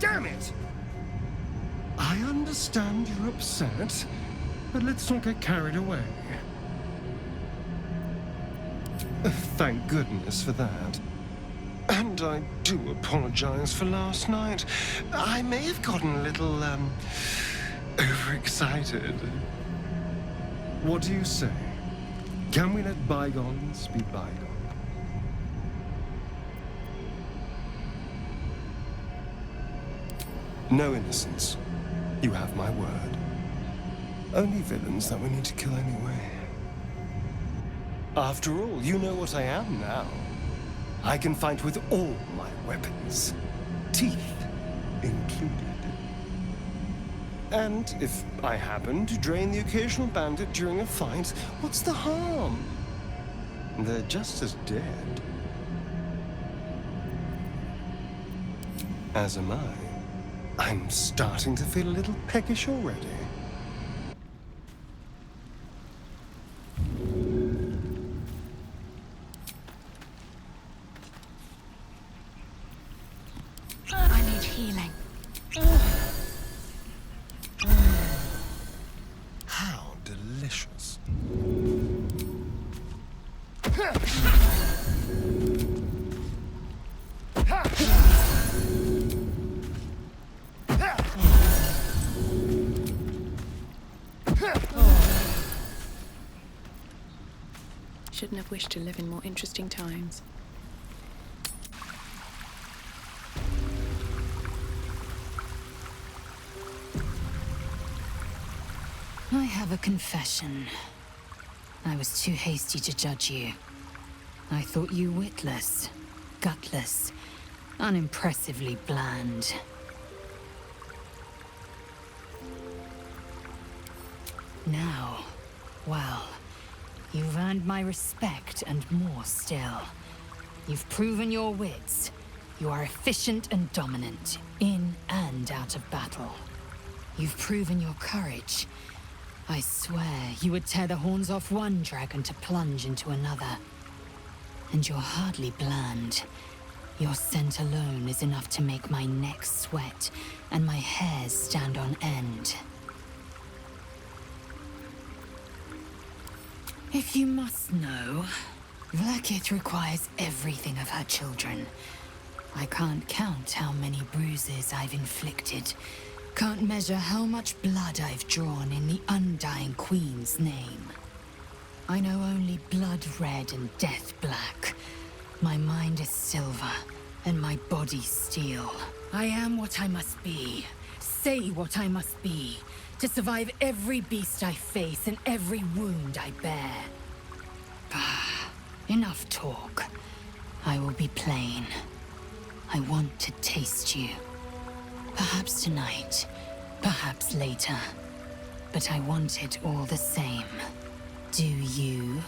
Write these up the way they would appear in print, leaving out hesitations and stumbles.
Damn it! I understand you're upset, but let's not get carried away. Thank goodness for that. And I do apologize for last night. I may have gotten a little, overexcited. What do you say? Can we let bygones be bygones? No innocence. You have my word. Only villains that we need to kill anyway. After all, you know what I am now. I can fight with all my weapons, teeth included. And if I happen to drain the occasional bandit during a fight, what's the harm? They're just as dead. As am I. I'm starting to feel a little peckish already. I need healing. How delicious. Shouldn't have wished to live in more interesting times. I have a confession. I was too hasty to judge you. I thought you witless, gutless, unimpressively bland. Now, well, you've earned my respect and more still. You've proven your wits. You are efficient and dominant, in and out of battle. You've proven your courage. I swear you would tear the horns off one dragon to plunge into another. And you're hardly bland. Your scent alone is enough to make my neck sweat and my hairs stand on end. If you must know, Vlaakith requires everything of her children. I can't count how many bruises I've inflicted. Can't measure how much blood I've drawn in the undying Queen's name. I know only blood red and death black. My mind is silver, and my body steel. I am what I must be. Say what I must be. To survive every beast I face and every wound I bear. Bah, enough talk. I will be plain. I want to taste you. Perhaps tonight, perhaps later. But I want it all the same. Do you?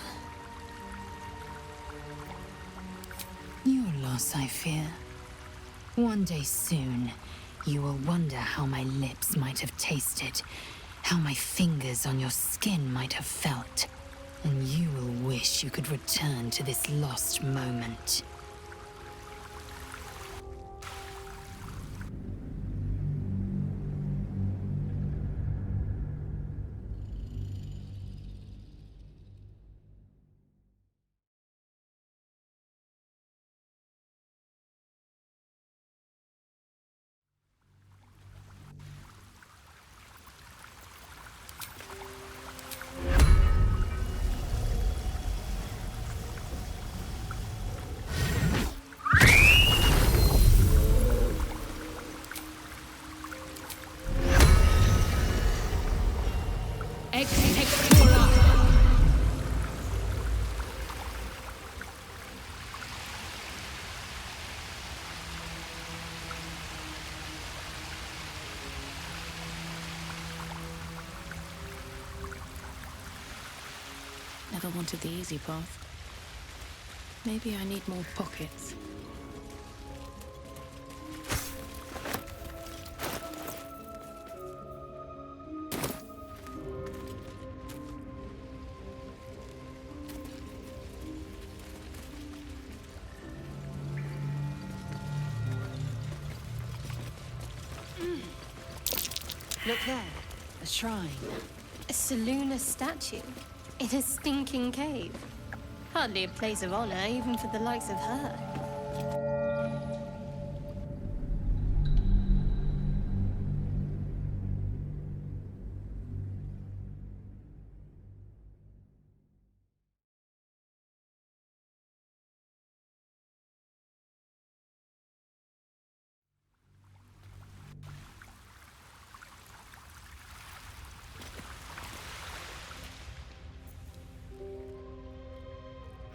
Your loss, I fear. One day soon, you will wonder how my lips might have tasted, how my fingers on your skin might have felt, and you will wish you could return to this lost moment. Never wanted the easy path. Maybe I need more pockets. Look there, a shrine. A Seluna statue in a stinking cave. Hardly a place of honor, even for the likes of her.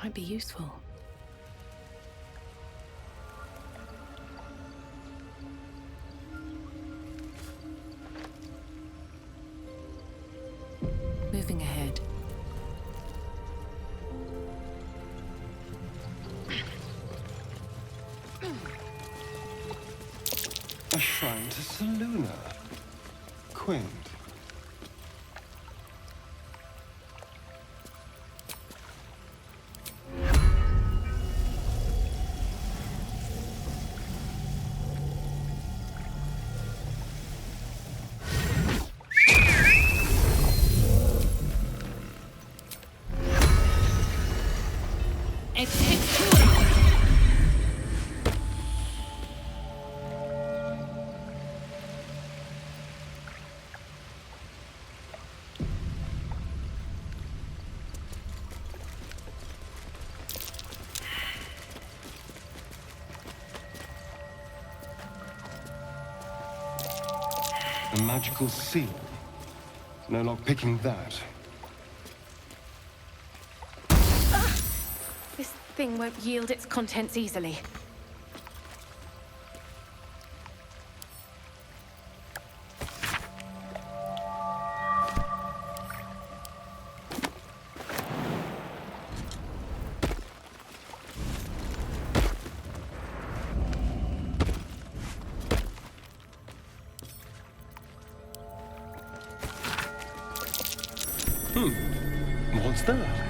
Might be useful. Moving ahead. A shrine to Seluna. Quaint. A magical seal. No lock picking that. This thing won't yield its contents easily. What's that?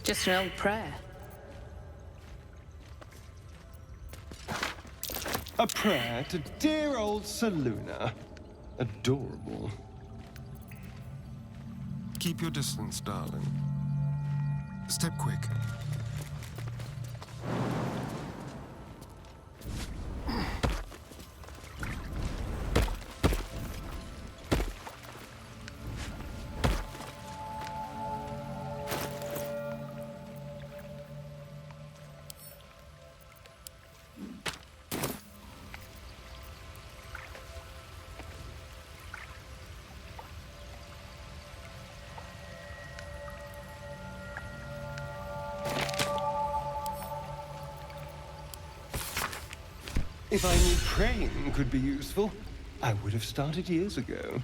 Just an old prayer. A prayer to dear old Seluna. Adorable. Keep your distance, darling. Step quick. If I knew praying could be useful, I would have started years ago.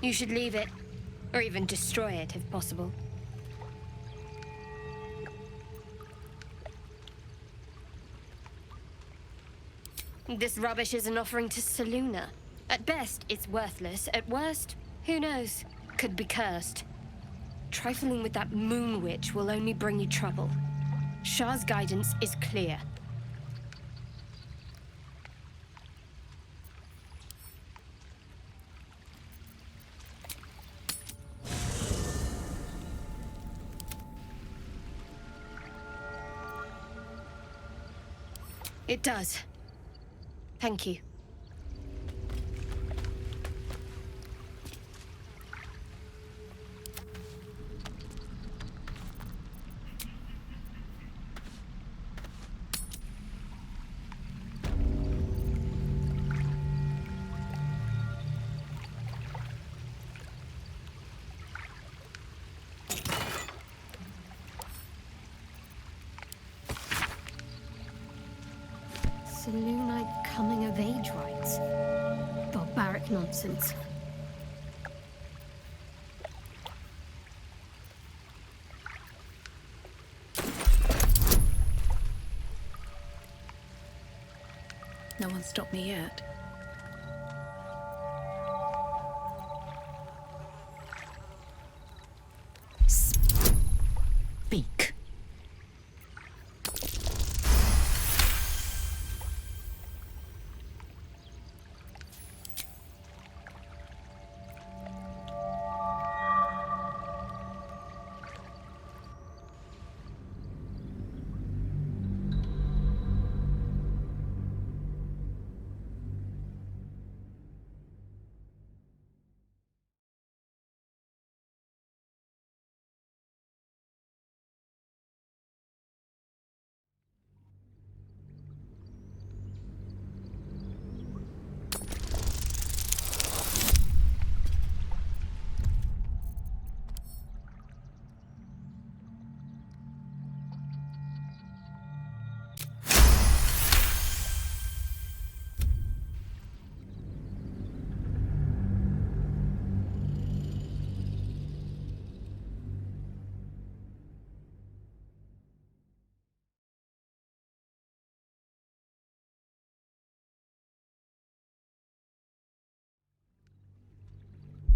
You should leave it, or even destroy it if possible. This rubbish is an offering to Seluna. At best, it's worthless. At worst, who knows? Could be cursed. Trifling with that moon witch will only bring you trouble. Shah's guidance is clear. It does. Thank you. Saloonite coming of age rites. Barbaric nonsense. No one stopped me yet. Speak.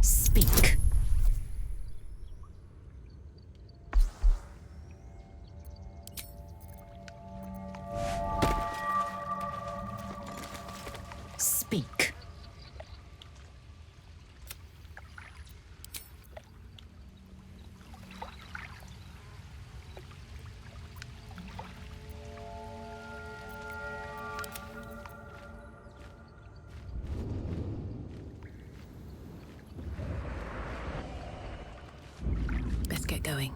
Speak. Speak. Best get going.